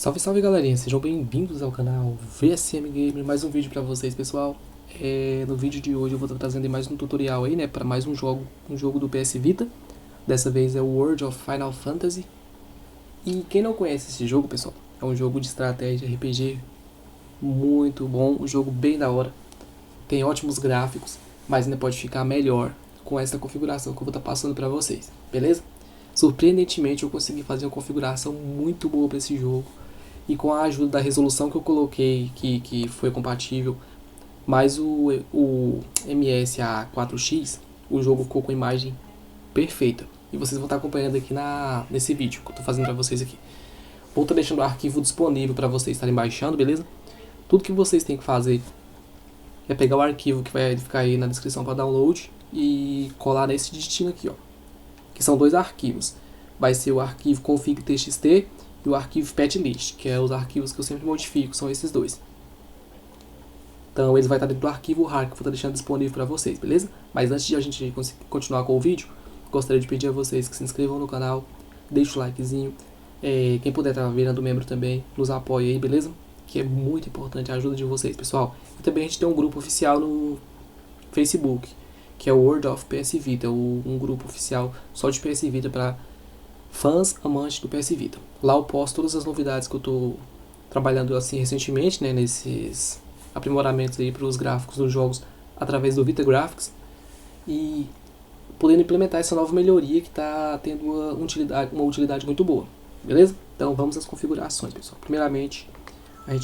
Salve, salve galerinha, sejam bem-vindos ao canal VSM Gamer, mais um vídeo pra vocês, pessoal. No vídeo de hoje eu vou estar trazendo mais um tutorial aí, né, para mais um jogo do PS Vita. Dessa vez é o World of Final Fantasy. E quem não conhece esse jogo, pessoal, é um jogo de estratégia RPG muito bom, um jogo bem da hora. Tem ótimos gráficos, mas ainda pode ficar melhor com essa configuração que eu vou estar passando pra vocês, beleza? Surpreendentemente eu consegui fazer uma configuração muito boa para esse jogo. E com a ajuda da resolução que eu coloquei, que foi compatível, mais o MSA 4X, o jogo ficou com a imagem perfeita. E vocês vão estar acompanhando aqui nesse vídeo que eu estou fazendo para vocês aqui. Vou estar deixando o arquivo disponível para vocês estarem baixando, beleza? Tudo que vocês têm que fazer é pegar o arquivo que vai ficar aí na descrição para download e colar nesse destino aqui, ó. Que são dois arquivos. Vai ser o arquivo config.txt e o arquivo patlist, que é os arquivos que eu sempre modifico, são esses dois. Então eles vão estar dentro do arquivo RAR que eu vou estar deixando disponível para vocês, beleza? Mas antes de a gente continuar com o vídeo, gostaria de pedir a vocês que se inscrevam no canal, deixem o likezinho, quem puder estar virando membro também, nos apoie aí, beleza? Que é muito importante a ajuda de vocês, pessoal. E também a gente tem um grupo oficial no Facebook, que é o World of PS Vita, um grupo oficial só de PS Vita para fãs amantes do PS Vita. Lá eu posto todas as novidades que eu estou trabalhando assim recentemente, né, nesses aprimoramentos aí para os gráficos dos jogos através do Vita Graphics e podendo implementar essa nova melhoria que está tendo uma utilidade muito boa, beleza? Então vamos às configurações, pessoal. Primeiramente, eu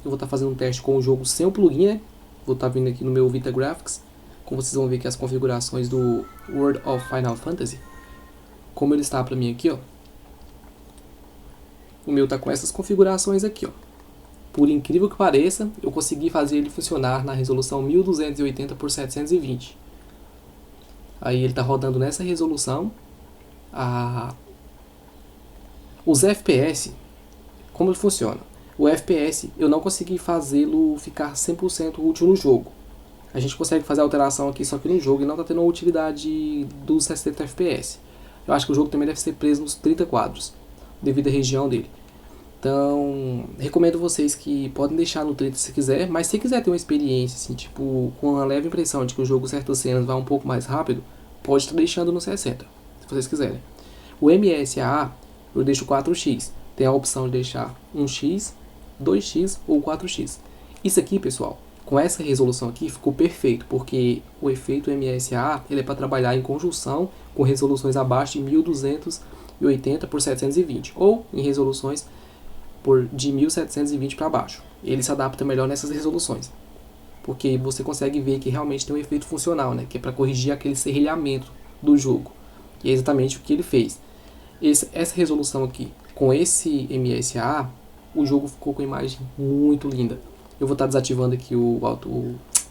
vou estar fazendo um teste com o jogo sem o plugin, né? Vou estar vindo aqui no meu Vita Graphics, como vocês vão ver aqui as configurações do World of Final Fantasy. Como ele está para mim aqui, ó. O meu tá com essas configurações aqui, ó. Por incrível que pareça, eu consegui fazer ele funcionar na resolução 1280 por 720. Aí ele tá rodando nessa resolução. Os FPS, como ele funciona? O FPS eu não consegui fazê-lo ficar 100% útil no jogo. A gente consegue fazer a alteração aqui, só que no jogo ele não tá tendo a utilidade dos 60 FPS. Eu acho que o jogo também deve ser preso nos 30 quadros, devido à região dele. Então, recomendo vocês que podem deixar no 30 se quiser, mas se quiser ter uma experiência, assim, tipo, com uma leve impressão de que o jogo, certas cenas, vai um pouco mais rápido, pode estar deixando no 60, se vocês quiserem. O MSA, eu deixo 4x. Tem a opção de deixar 1x, 2x ou 4x. Isso aqui, pessoal, com essa resolução aqui ficou perfeito, porque o efeito MSA ele é para trabalhar em conjunção com resoluções abaixo de 1280 por 720 ou em resoluções de 1720 para baixo. Ele se adapta melhor nessas resoluções, porque você consegue ver que realmente tem um efeito funcional, né? Que é para corrigir aquele serrilhamento do jogo, que é exatamente o que ele fez. Essa resolução aqui, com esse MSA, o jogo ficou com uma imagem muito linda. Eu vou estar desativando aqui o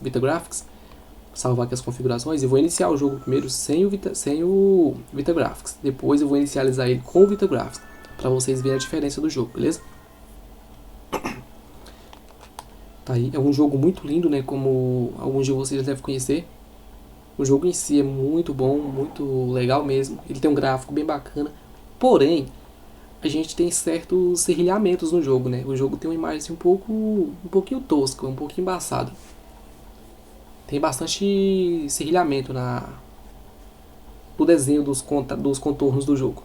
Vita Graphics, salvar aqui as configurações e vou iniciar o jogo primeiro sem o Vita Graphics. Depois eu vou inicializar ele com o Vita Graphics, para vocês verem a diferença do jogo, beleza? Tá aí, é um jogo muito lindo, né, como alguns de vocês já devem conhecer. O jogo em si é muito bom, muito legal mesmo. Ele tem um gráfico bem bacana, porém a gente tem certos serrilhamentos no jogo, né? O jogo tem uma imagem um pouquinho tosca, um pouquinho embaçada. Tem bastante serrilhamento no desenho dos contornos do jogo.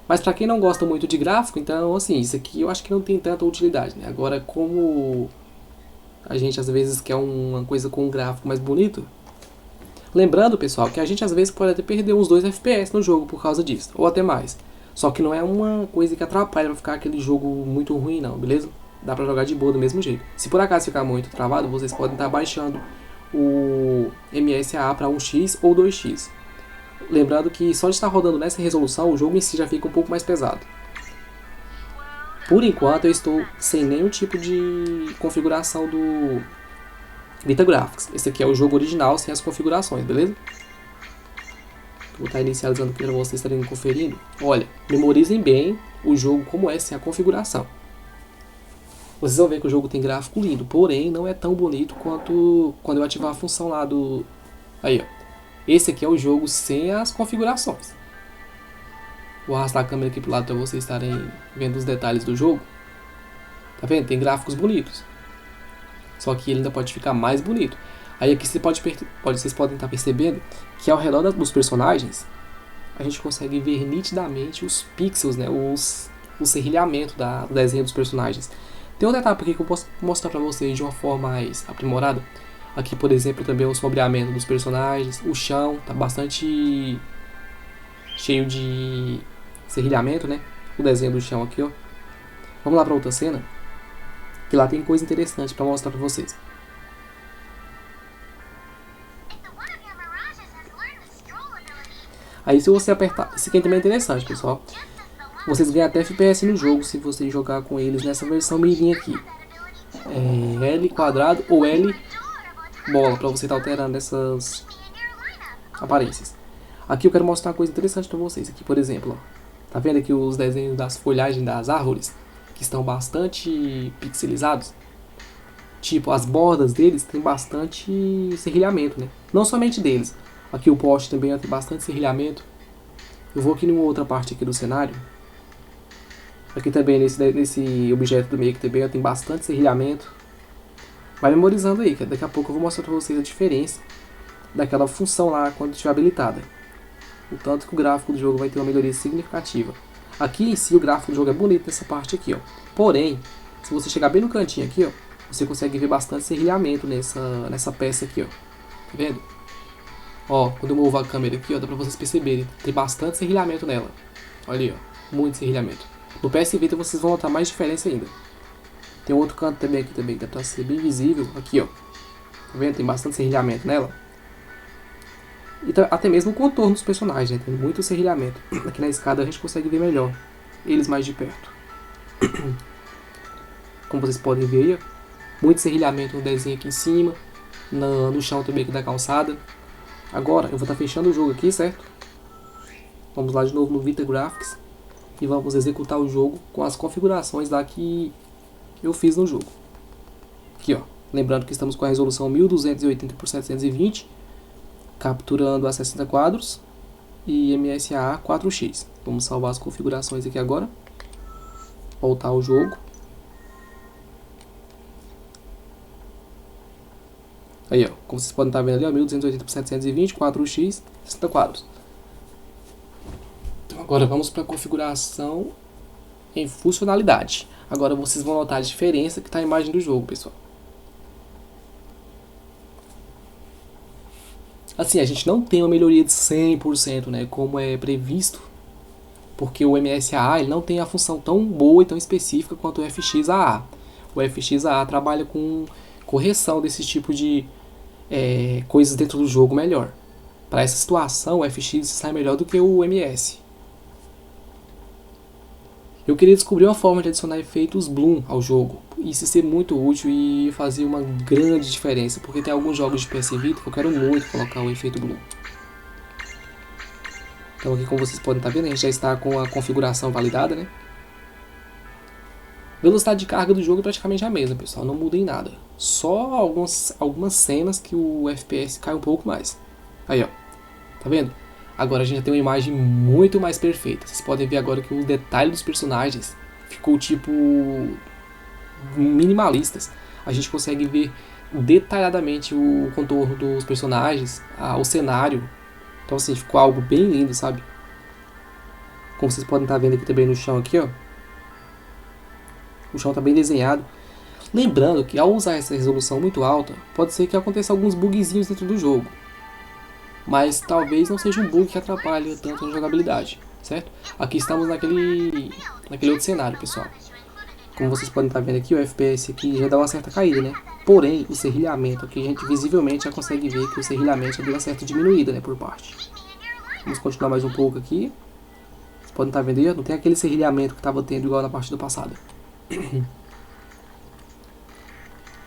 Mas pra quem não gosta muito de gráfico, então assim, isso aqui eu acho que não tem tanta utilidade, né? Agora, como a gente às vezes quer uma coisa com um gráfico mais bonito, lembrando, pessoal, que a gente às vezes pode até perder uns 2 FPS no jogo por causa disso, ou até mais. Só que não é uma coisa que atrapalha pra ficar aquele jogo muito ruim não, beleza? Dá pra jogar de boa do mesmo jeito. Se por acaso ficar muito travado, vocês podem estar baixando o MSA para 1x ou 2x. Lembrando que só de estar rodando nessa resolução, o jogo em si já fica um pouco mais pesado. Por enquanto eu estou sem nenhum tipo de configuração do Vita Graphics. Esse aqui é o jogo original sem as configurações, beleza? Vou estar inicializando aqui para vocês estarem conferindo. Olha, memorizem bem o jogo como é sem a configuração. Vocês vão ver que o jogo tem gráfico lindo, porém não é tão bonito quanto quando eu ativar a função lá do... Aí, ó. Esse aqui é o jogo sem as configurações. Vou arrastar a câmera aqui pro lado para vocês estarem vendo os detalhes do jogo. Tá vendo? Tem gráficos bonitos. Só que ele ainda pode ficar mais bonito. Aí aqui vocês podem estar percebendo que ao redor dos personagens a gente consegue ver nitidamente os pixels, né? O serrilhamento do desenho dos personagens. Tem outra etapa aqui que eu posso mostrar pra vocês de uma forma mais aprimorada. Aqui, por exemplo, também o sombreamento dos personagens. O chão tá bastante cheio de serrilhamento, né? O desenho do chão aqui, ó. Vamos lá pra outra cena. Que lá tem coisa interessante pra mostrar pra vocês. Aí se você apertar... Isso aqui também é interessante, pessoal. Vocês ganham até FPS no jogo se você jogar com eles nessa versão mirinha aqui. L quadrado ou L bola, pra você estar alterando essas aparências. Aqui eu quero mostrar uma coisa interessante pra vocês. Aqui, por exemplo, ó. Tá vendo aqui os desenhos das folhagens das árvores? Que estão bastante pixelizados. Tipo, as bordas deles tem bastante serrilhamento, né? Não somente deles. Aqui o poste também tem bastante serrilhamento. Eu vou aqui numa outra parte aqui do cenário. Aqui também nesse objeto do meio que também tem bastante serrilhamento. Vai memorizando aí, que daqui a pouco eu vou mostrar pra vocês a diferença daquela função lá quando estiver habilitada. O tanto que o gráfico do jogo vai ter uma melhoria significativa. Aqui em si o gráfico do jogo é bonito nessa parte aqui, ó. Porém, se você chegar bem no cantinho aqui, ó, você consegue ver bastante serrilhamento nessa peça aqui, ó. Tá vendo? Ó, quando eu movo a câmera aqui, ó, dá pra vocês perceberem. Tem bastante serrilhamento nela. Olha aí, ó. Muito serrilhamento. No PS Vita vocês vão notar mais diferença ainda. Tem um outro canto também aqui também, que dá pra ser bem visível. Aqui, ó. Tá vendo? Tem bastante serrilhamento nela. E até mesmo o contorno dos personagens, né? Tem muito serrilhamento. Aqui na escada a gente consegue ver melhor eles mais de perto. Como vocês podem ver aí, ó. Muito serrilhamento no desenho aqui em cima. No chão também aqui da calçada. Agora eu vou estar fechando o jogo aqui, certo? Vamos lá de novo no Vita Graphics. E vamos executar o jogo com as configurações lá que eu fiz no jogo. Aqui, ó. Lembrando que estamos com a resolução 1280 por 720. Capturando a 60 quadros. E MSAA 4x. Vamos salvar as configurações aqui agora. Voltar ao jogo. Aí, ó. Como vocês podem estar vendo ali, ó. 1280 por 720, 4x, 60 quadros. Agora vamos para a configuração em funcionalidade. Agora vocês vão notar a diferença que está a imagem do jogo, pessoal. Assim, a gente não tem uma melhoria de 100%, né, como é previsto, porque o MSAA ele não tem a função tão boa e tão específica quanto o FXAA. O FXAA trabalha com correção desse tipo de coisas dentro do jogo melhor. Para essa situação, o FX sai melhor do que o MS. Eu queria descobrir uma forma de adicionar efeitos Bloom ao jogo. Isso ser muito útil e fazer uma grande diferença, porque tem alguns jogos de PS Vita que eu quero muito colocar o efeito Bloom. Então aqui, como vocês podem estar vendo, a gente já está com a configuração validada, né? Velocidade de carga do jogo é praticamente a mesma, pessoal, não muda em nada. Só algumas cenas que o FPS cai um pouco mais. Aí, ó, tá vendo? Agora a gente já tem uma imagem muito mais perfeita. Vocês podem ver agora que o detalhe dos personagens ficou tipo minimalistas. A gente consegue ver detalhadamente o contorno dos personagens, o cenário. Então assim, ficou algo bem lindo, sabe? Como vocês podem estar vendo aqui também no chão aqui, ó. O chão está bem desenhado. Lembrando que ao usar essa resolução muito alta, pode ser que aconteça alguns bugzinhos dentro do jogo. Mas talvez não seja um bug que atrapalhe tanto na jogabilidade, certo? Aqui estamos naquele outro cenário, pessoal. Como vocês podem estar vendo aqui, o FPS aqui já dá uma certa caída, né? Porém, o serrilhamento aqui a gente visivelmente já consegue ver que o serrilhamento já deu uma certa diminuída, né, por parte. Vamos continuar mais um pouco aqui. Vocês podem estar vendo aí, não tem aquele serrilhamento que estava tendo igual na partida passada.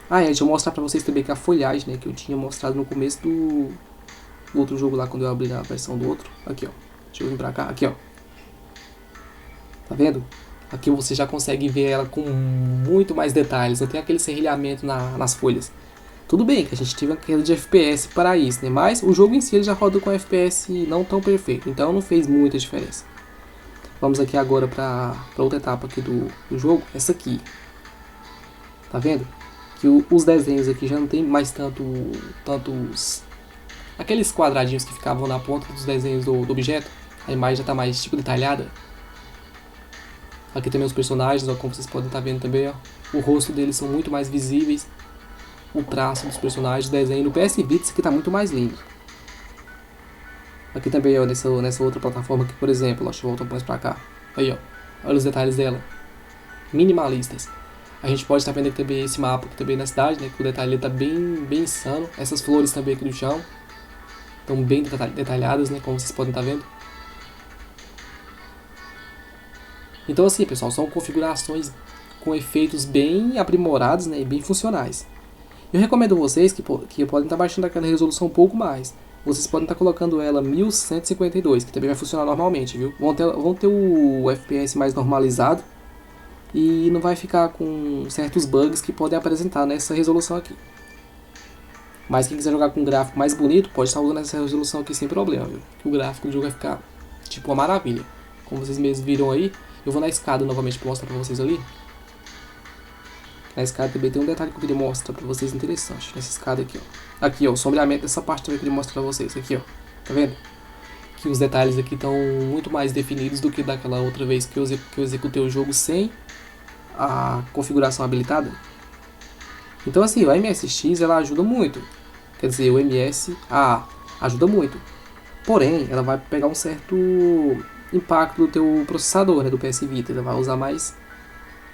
Deixa eu mostrar pra vocês também que a folhagem, né, que eu tinha mostrado no começo do outro jogo lá, quando eu abri a versão do outro. Aqui, ó. Deixa eu vir pra cá. Aqui, ó. Tá vendo? Aqui você já consegue ver ela com muito mais detalhes. Não tem aquele serrilhamento nas folhas. Tudo bem que a gente teve uma queda de FPS para isso, né? Mas o jogo em si ele já roda com FPS não tão perfeito. Então não fez muita diferença. Vamos aqui agora para outra etapa aqui do jogo, essa aqui. Tá vendo? Que os desenhos aqui já não tem mais tantos... aqueles quadradinhos que ficavam na ponta dos desenhos do objeto. A imagem já está mais tipo detalhada. Aqui também os personagens, ó, como vocês podem estar vendo também, ó. O rosto deles são muito mais visíveis. O traço dos personagens, o desenho. No PS Vita isso aqui está muito mais lindo. Aqui também, ó, nessa outra plataforma aqui, por exemplo, ó, deixa eu voltar mais pra cá. Aí, ó, olha os detalhes dela. Minimalistas. A gente pode estar vendo aqui também esse mapa aqui também na cidade, né, que o detalhe está bem insano. Essas flores também aqui no chão estão bem detalhadas, né, como vocês podem estar vendo. Então assim, pessoal, são configurações com efeitos bem aprimorados, né, e bem funcionais. Eu recomendo a vocês que podem estar baixando aquela resolução um pouco mais. Vocês podem estar colocando ela 1152, que também vai funcionar normalmente, viu? Vão ter o FPS mais normalizado e não vai ficar com certos bugs que podem apresentar nessa resolução aqui. Mas quem quiser jogar com um gráfico mais bonito, pode estar usando essa resolução aqui sem problema, viu? Que o gráfico do jogo vai ficar tipo uma maravilha. Como vocês mesmos viram aí, eu vou na escada novamente para mostrar para vocês ali. Na escada também tem um detalhe que eu queria mostrar pra vocês interessante. Nessa escada aqui, ó. Aqui, ó, o sombreamento dessa parte também eu queria mostrar pra vocês. Aqui, ó. Tá vendo? Que os detalhes aqui estão muito mais definidos do que daquela outra vez que eu executei o jogo sem a configuração habilitada. Então assim, o MSX ela ajuda muito. Quer dizer, o MSA ajuda muito. Porém, ela vai pegar um certo impacto do teu processador, né, do PS Vita. Ela vai usar mais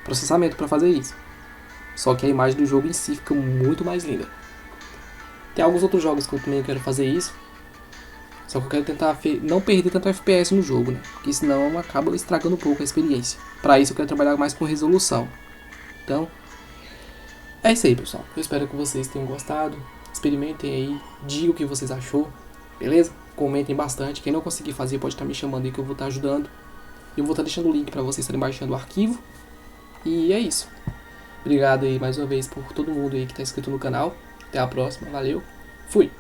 processamento para fazer isso. Só que a imagem do jogo em si fica muito mais linda. Tem alguns outros jogos que eu também quero fazer isso. Só que eu quero tentar não perder tanto FPS no jogo, né? Porque senão acaba estragando um pouco a experiência. Para isso eu quero trabalhar mais com resolução. Então, é isso aí, pessoal. Eu espero que vocês tenham gostado. Experimentem aí, digam o que vocês achou. Beleza? Comentem bastante. Quem não conseguir fazer pode estar me chamando aí que eu vou estar ajudando. Eu vou estar deixando o link para vocês estarem baixando o arquivo. E é isso. Obrigado aí mais uma vez por todo mundo aí que está inscrito no canal. Até a próxima. Valeu. Fui.